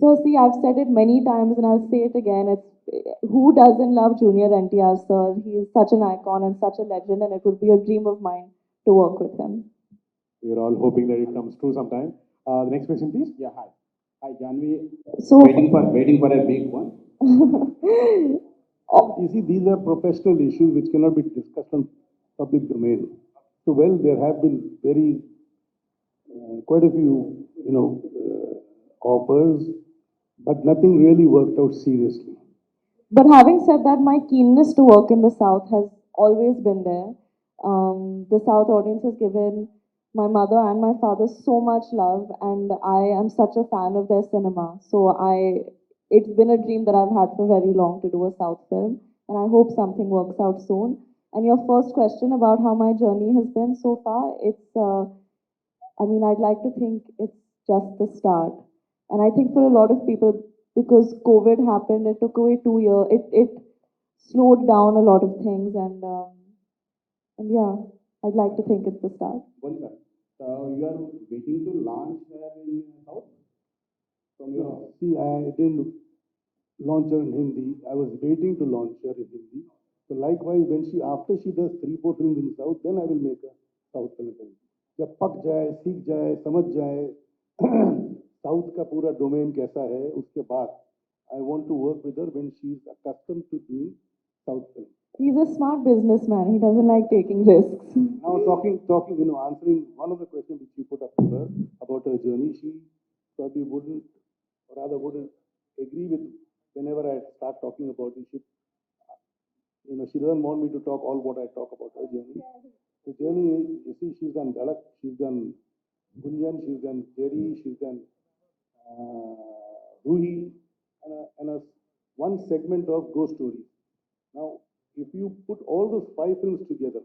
So see, I've said it many times and I'll say it again. It's who doesn't love Junior NTR, sir? He's such an icon and such a legend, and it would be a dream of mine to work with him. We are all hoping that it comes true sometime. The next question, please. Yeah, hi. Hi, Janhvi. So, Waiting for a big one. You see, these are professional issues which cannot be discussed on public domain. So, well, there have been quite a few, offers, but nothing really worked out seriously. but having said that, my keenness to work in the South has always been there. The South audience has given my mother and my father so much love, and I am such a fan of their cinema. It's been a dream that I've had for very long to do a South film, and I hope something works out soon. And your first question about how my journey has been so far, I mean, I'd like to think it's just the start. And I think for a lot of people, because COVID happened, it took away 2 years. It slowed down a lot of things, and yeah, I'd like to think it's the start. One sir. So you are waiting to launch in South from your office. See, I didn't launch her in Hindi. I was waiting to launch her in Hindi. So likewise, after she does 3, 4 films in South, then I will make a South film. जब पक जाए, सीख जाए, समझ जाए south का पूरा domain कैसा है, उसके बाद I want to work with her when she is accustomed to doing South film. He's a smart businessman. He doesn't like taking risks. Now answering one of the questions which you put up to her about her journey, she probably wouldn't, or rather wouldn't agree with whenever I start talking about it. She doesn't want me to talk all what I talk about her journey. The journey is, you see, she's done Dalak, she's done Gunjan, she's done Jerry, she's done Ruhi, and one segment of Ghost Stories. Now, if you put all those 5 films together,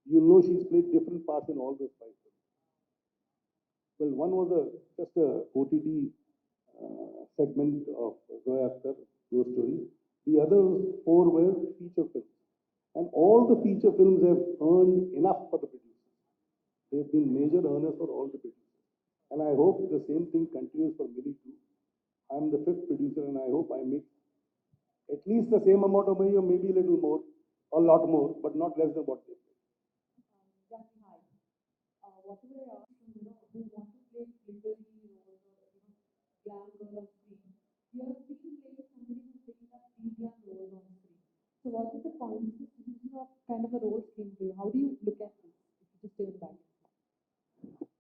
you'll know she's played different parts in all those 5 films. Well, one was just a OTT segment of Zoya Akhtar, Ghost Stories. The other 4 were feature films. And all the feature films have earned enough for the producers. They've been major earners for all the producers. And I hope the same thing continues for Mili too. I'm the 5th producer and I hope I make at least the same amount of money or maybe a little more, a lot more, but not less than what they pay.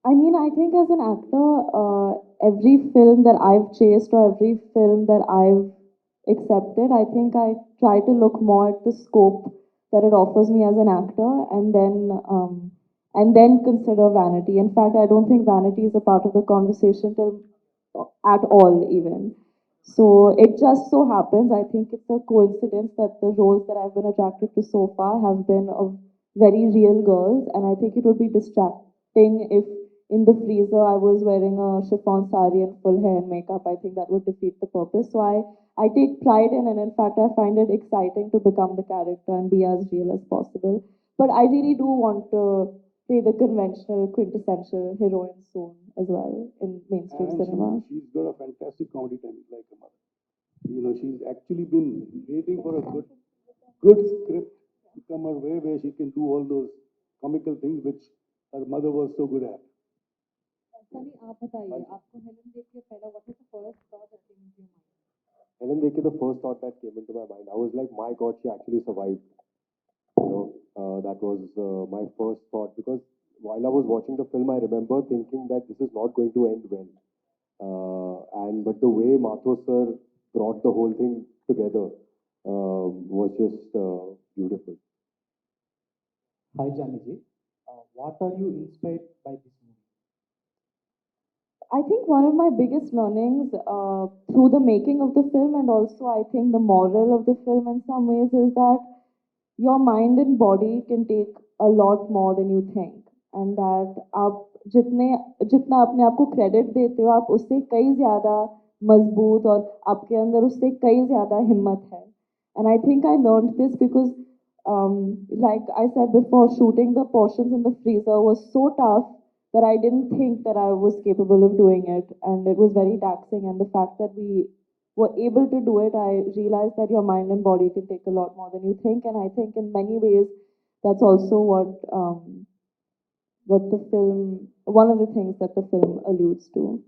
I mean, I think as an actor, every film that I've chased or every film that I've accepted, I think I try to look more at the scope that it offers me as an actor, and then consider vanity. In fact, I don't think vanity is a part of the conversation till at all, even. So it just so happens, I think it's a coincidence that the roles that I've been attracted to so far have been of very real girls, and I think it would be distracting if in the freezer I was wearing a chiffon sari and full hair and makeup. I think that would defeat the purpose. So I take pride in, and in fact, I find it exciting to become the character and be as real as possible. But I really do want to play the conventional, quintessential heroine soon as well in mainstream And cinema. she's got a fantastic comedy timing like a mother. She's actually been waiting for a good script to come her way where she can do all those comical things which her mother was so good at. Helen Dekhe, the first thought that came into my mind, I was like, my God, she actually survived. That was my first thought because while I was watching the film, I remember thinking that this is not going to end well. But the way Mathur sir brought the whole thing together was just beautiful. Hi Janhvi, what are you inspired by this movie? I think one of my biggest learnings through the making of the film, and also I think the moral of the film in some ways, is that your mind and body can take a lot more than you think, and that आप जितने जितना अपने आप को credit देते हो, आप उससे कई ज़्यादा मजबूत और आपके अंदर उससे कई ज़्यादा हिम्मत है. And I think I learned this because, like I said before, shooting the portions in the freezer was so tough that I didn't think that I was capable of doing it, and it was very taxing. And the fact that we were able to do it, I realized that your mind and body can take a lot more than you think. And I think in many ways, that's also what the film, one of the things that the film alludes to.